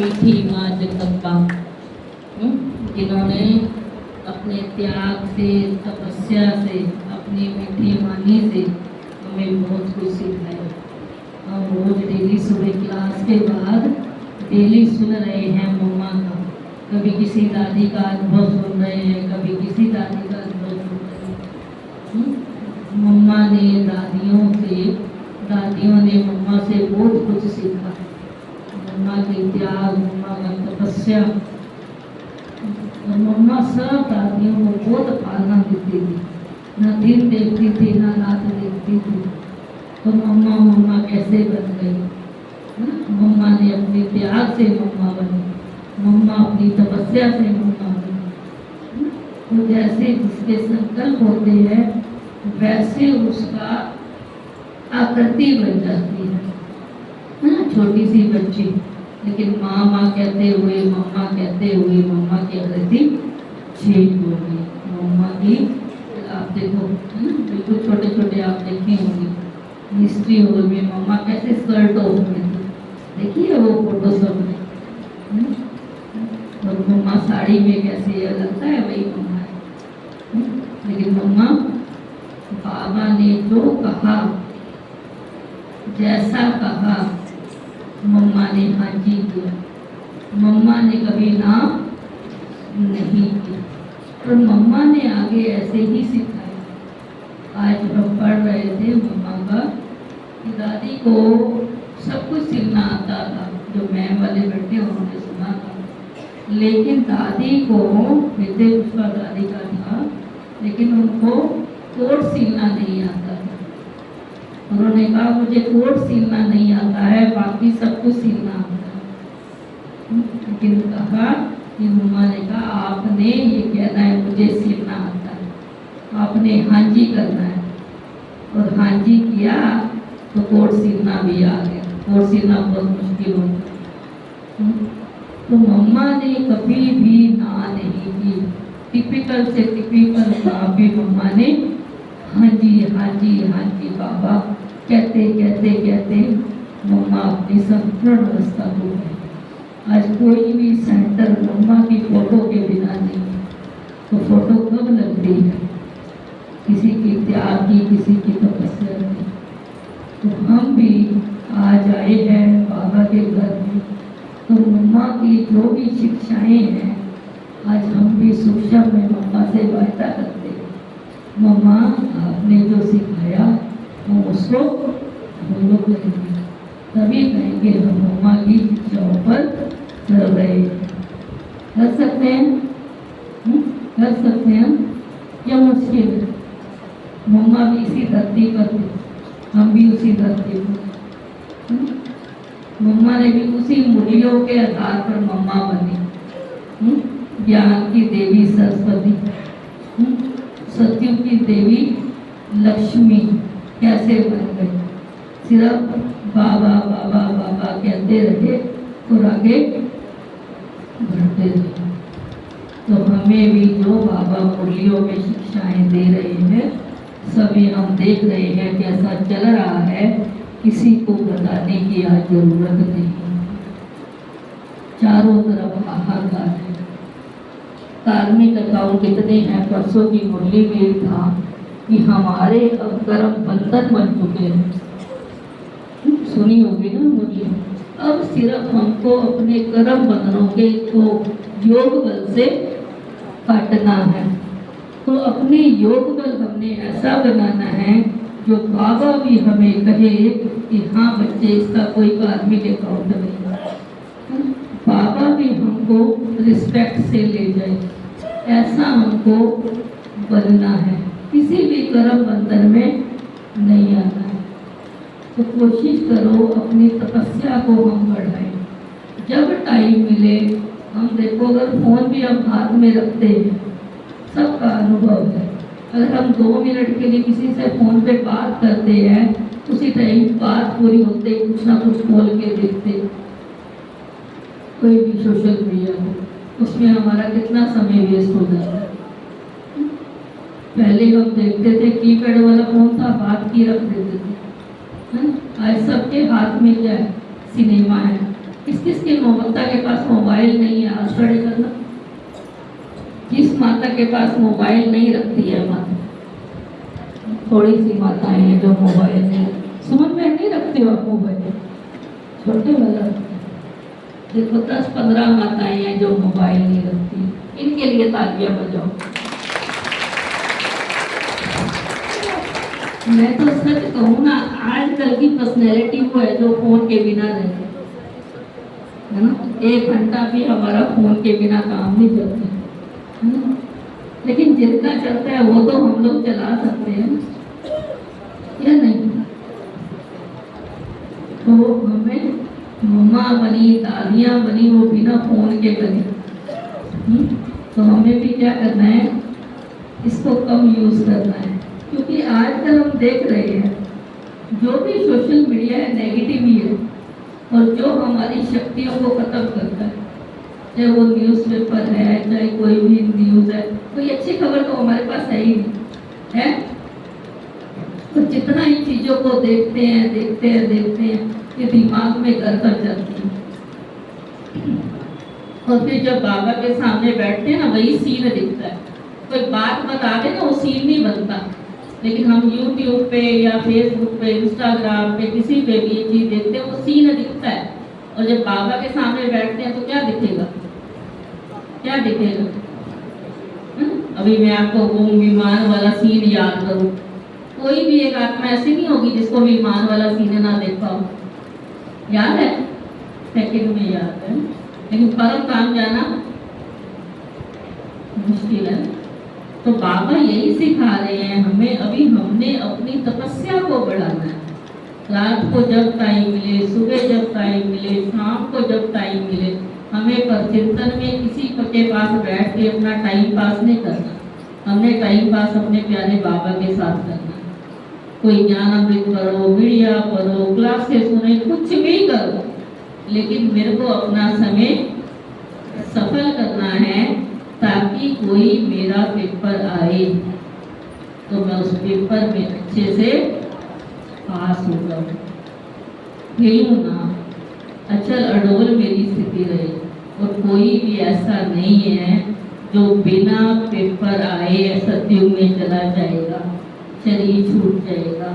मीठी माँ जगदम्बा, जिन्होंने अपने त्याग से, तपस्या से, अपनी मीठी वाणी से हमें बहुत कुछ सिखाया। हम रोज डेली सुबह क्लास के बाद डेली सुन रहे हैं मम्मा का। कभी किसी दादी का अनुभव सुन रहे हैं, कभी किसी दादी का अनुभव सुन रहे हैं। मम्मा ने दादियों ने मम्मा से बहुत कुछ सीखा। मम्मा के त्याग, मम्मा का तपस्या, और मम्मा सब दादियों को बहुत पालना देती थी, ना दिन देखती थी ना रात देखती थी। तो मम्मा मम्मा कैसे बन गई? मम्मा ने अपने त्याग से मम्मा बनी, मम्मा अपनी तपस्या से मम्मा बनी। तो जैसे जिसके संकल्प होते हैं वैसे उसका आकृति बन जाती है ना। छोटी सी बच्ची, लेकिन माँ माँ कहते हुए, मम्मा कहते हुए मम्मा की आकृति चेंज हो गई। मम्मा की आप देखो है ना, बिल्कुल छोटे छोटे आप देखी होंगी हिस्ट्री हॉल में मम्मा कैसे स्कर्ट ऑफ में थी, देखिए वो फोटो सब में। और मम्मा साड़ी में कैसे लगता है वही मम्मा है। लेकिन मम्मा, बाबा ने जो कहा, जैसा कहा, मम्मा ने हाँ जी किया। मम्मा ने कभी ना नहीं की, और मम्मा ने आगे ऐसे ही सिखाया। आज हम पढ़ रहे थे मम्मा का कि दादी को सब कुछ सिलना आता था, जो मैम वाले बैठे उन्होंने सुना था। लेकिन दादी को, विजय पुष्पा दादी का था, लेकिन उनको कोट सिलना नहीं आता था। उन्होंने कहा मुझे कोट सिलना नहीं आता है, बाकी सब कुछ सिलना आता है। लेकिन कहा कि मम्मा ने कहा आपने ये कहना है मुझे सिलना आता है, आपने हाँ जी करना है। और हाँ जी किया तो कोट सिलना भी आ गया। कोट सिलना बहुत मुश्किल होता है। तो मम्मा ने कभी भी ना नहीं की। टिपिकल से टिपिकल काम भी मम्मा ने हाँ जी हाँ जी हाँ जी बाबा कहते कहते कहते मम्मा अपनी संपूर्ण अवस्था को गए। आज कोई भी सेंटर मम्मा की फोटो के बिना नहीं। तो फोटो कब लग रही है? किसी की त्याग की, किसी की तपस्या की। तो हम भी आज आए हैं बाबा के घर में, तो मम्मा की जो भी शिक्षाएं हैं आज हम भी सूक्ष्म में मम्मा से वायदा करते हैं। मम्मा आपने जो सिखाया हम उसको फॉलो करेंगे, तभी कहेंगे हम मम्मा की शिक्षाओं पर चल रहे हैं। कर सकते हैं? कर सकते हैं या मुश्किल है? मम्मा भी इसी धरती पर थी, हम भी उसी धरती पर। मम्मा ने भी उसी मूल्यों के आधार पर मम्मा बनी। ज्ञान की देवी सरस्वती, सत्यों की देवी लक्ष्मी कैसे बन गई? सिर्फ बाबा बाबा बाबा कहते रहे और आगे बढ़ते रहे। तो हमें भी जो बाबा मूल्यों में शिक्षाएं दे रहे हैं, सभी हम देख रहे हैं कैसा चल रहा है, किसी को बताने की आज जरूरत नहीं। चारों तरफ हाहाकार है। कार्मिक अकाउंट इतने हैं, परसों की मुरली में था कि हमारे अब कर्म बंधन बन चुके हैं। सुनी होगी ना मुरली। अब सिर्फ हमको अपने कर्म बंधनों के को योग बल से काटना है। तो अपने योग बल हमने ऐसा बनाना है जो बाबा भी हमें कहे कि हाँ बच्चे इसका कोई कार्मिक अकाउंट नहीं। बाबा भी हमको रिस्पेक्ट से ले जाए, ऐसा हमको बनना है। किसी भी कर्म बंधन में नहीं आना है। तो कोशिश करो अपनी तपस्या को हम बढ़ाएं। जब टाइम मिले, हम देखो अगर फोन भी हम हाथ में रखते हैं, सबका अनुभव है, अगर हम 2 मिनट के लिए किसी से फोन पे बात करते हैं, उसी टाइम बात पूरी होते कुछ ना कुछ खोल के देखते, कोई भी सोशल मीडिया हो, उसमें हमारा कितना समय वेस्ट हो जाता है। पहले हम देखते थे कीपैड वाला फोन था, बात की रख देते थे। आज सबके हाथ में क्या है? सिनेमा है, किस किस की माता के पास मोबाइल नहीं है, हाथ खड़े करना। किस माता के पास मोबाइल नहीं रखती है माता? थोड़ी सी माताएं हैं जो मोबाइल नहीं, सुमन में नहीं रखते हो आप मोबाइल? छोटे वाला देखो, 10-15 माताएं हैं जो मोबाइल नहीं रखती। इनके लिए तालियां बजाओ। मैं तो सच कहूँ ना, आजकल की पर्सनैलिटी वो है जो फोन के बिना रहते है ना। 1 घंटा भी हमारा फोन के बिना काम नहीं चलता है ना। लेकिन जितना चलता है वो तो हम लोग चला सकते हैं या नहीं? तो हमें मम्मा बनी, दादियाँ बनी, वो बिना फोन के बनी। तो हमें भी क्या करना है, इसको कम यूज करना है। क्योंकि आजकल हम देख रहे हैं जो भी सोशल मीडिया है नेगेटिव ही है, और जो हमारी शक्तियों को खत्म करता है, चाहे वो न्यूज़पेपर है, चाहे कोई भी न्यूज़ है, कोई अच्छी खबर तो हमारे पास है ही नहीं है। तो जितना इन चीज़ों को देखते हैं, ये दिमाग में घर कर जाती है। और फिर जब बाबा के सामने बैठते हैं ना, वही सीन दिखता है। कोई बात बता दे ना, वो सीन नहीं बनता। लेकिन हम YouTube पे या फेसबुक पे, इंस्टाग्राम पे, किसी पे भी ये चीज़ देखते हैं, वो सीन दिखता है। और जब बाबा के सामने बैठते हैं तो क्या दिखेगा? क्या दिखेगा? अभी मैं आपको वो विमान वाला सीन याद करूँ, कोई भी एक आत्मा ऐसी नहीं होगी जिसको विमान वाला सीन ना देखा हो। याद है? सेकंड में याद है। लेकिन परम काम जाना मुश्किल है। तो बाबा यही सिखा रहे हैं हमें। अभी हमने अपनी तपस्या को बढ़ाना है। रात को जब टाइम मिले, सुबह जब टाइम मिले, शाम को जब टाइम मिले, हमें पर चिंतन में किसी के पास बैठ के अपना टाइम पास नहीं करना। हमने टाइम पास अपने प्यारे बाबा के साथ करना। कोई ज्ञान अमृत करो, मीडिया पढ़ो, क्लासेस सुने, कुछ भी करो, लेकिन मेरे को अपना समय सफल करना है, ताकि कोई मेरा पेपर आए तो मैं उस पेपर में अच्छे से पास हो जाऊँ, फेलूं ना, अचल अडोल मेरी स्थिति रहे। और कोई भी ऐसा नहीं है जो बिना पेपर आए सतयुग में चला जाएगा, शरीर छूट जाएगा।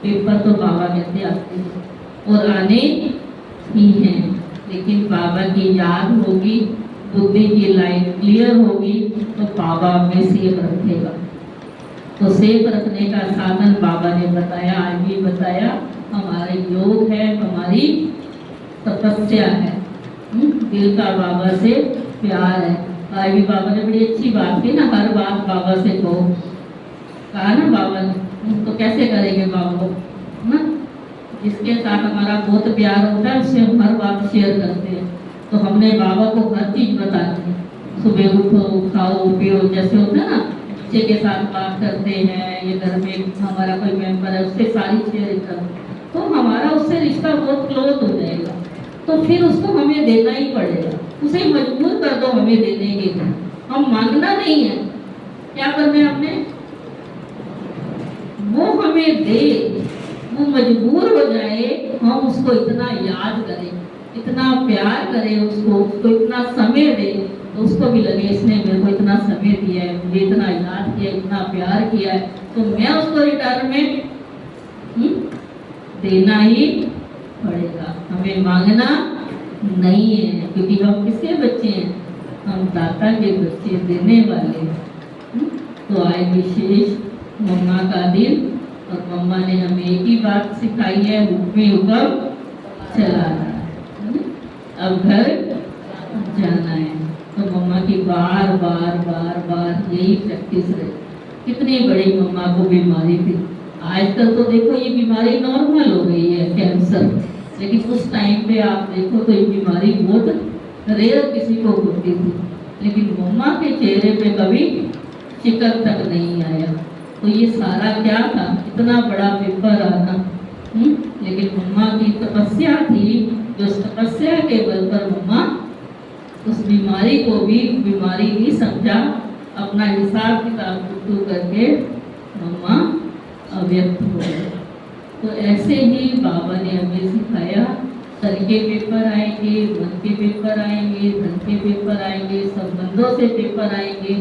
पेपर तो बाबा कहते आते हैं और आने ही हैं। लेकिन बाबा की याद होगी, बुद्धि की लाइन क्लियर होगी, तो बाबा में सेफ रखेगा। तो सेफ रखने का साधन बाबा ने बताया, आज भी बताया, हमारा योग है, हमारी तपस्या है, दिल का बाबा से प्यार है। आज भी बाबा ने बड़ी अच्छी बात की ना, हर बात बाबा से कहो। कहा ना बाबा ने, तो कैसे करेंगे बाबा ना? जिसके साथ हमारा बहुत प्यार होता है उससे हम हर बात शेयर करते हैं। तो हमने बाबा को हर चीज़ बता दी। सुबह उठो, खाओ पियो, जैसे होता है ना, बच्चे के साथ बात करते हैं, ये घर में हमारा कोई मेंबर है उससे सारी शेयर करो, तो हमारा उससे रिश्ता बहुत क्लोज हो जाएगा। तो फिर उसको हमें देना ही पड़ेगा, उसे मजबूर कर दो हमें देने के लिए। हम मांगना नहीं है, क्या करना है हमने? वो हमें दे, वो मजबूर हो जाए, हम उसको इतना याद करें, इतना प्यार करें, उसको इतना समय दे, तो उसको भी लगे इसने मेरे को इतना समय दिया है, मुझे इतना याद किया, इतना प्यार किया है, तो मैं उसको रिटर्न में देना ही पड़ेगा। हमें मांगना नहीं है, क्योंकि हम किसके बच्चे हैं? हम दाता के बच्चे, देने वाले। तो आज विशेष मम्मा का दिन, और मम्मा ने हमें एक ही बात सिखाई है, हुक्म हुक्म चलाना है। अब घर जाना है। तो मम्मा की बार बार बार बार यही प्रैक्टिस रही। कितनी बड़ी मम्मा को बीमारी थी, आजकल तो देखो ये बीमारी नॉर्मल हो गई है, कैंसर। लेकिन उस टाइम पे आप देखो तो ये बीमारी बहुत रेयर किसी को होती थी। लेकिन मम्मा के चेहरे पे कभी शिकन तक नहीं आया। तो ये सारा क्या था? इतना बड़ा पेपर आना। लेकिन मम्मा की तपस्या थी, जो तपस्या के बल पर मम्मा उस बीमारी को भी बीमारी नहीं समझा, अपना हिसाब किताब शुरू करके मम्मा अव्यक्त हो गए। तो ऐसे ही बाबा ने हमें सिखाया, के पेपर आएंगे, मन के पेपर आएंगे, धन के पेपर आएंगे, संबंधों से पेपर आएंगे,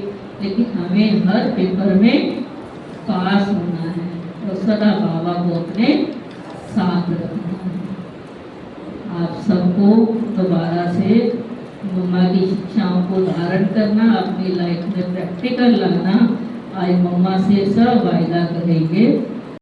लेकिन हमें हर पेपर में पास होना है और सदा बाबा को अपने साथ रखना है। आप सबको दोबारा से मम्मा की शिक्षाओं को धारण करना, अपनी लाइफ में प्रैक्टिकल लाना। आज मम्मा से सब वायदा करेंगे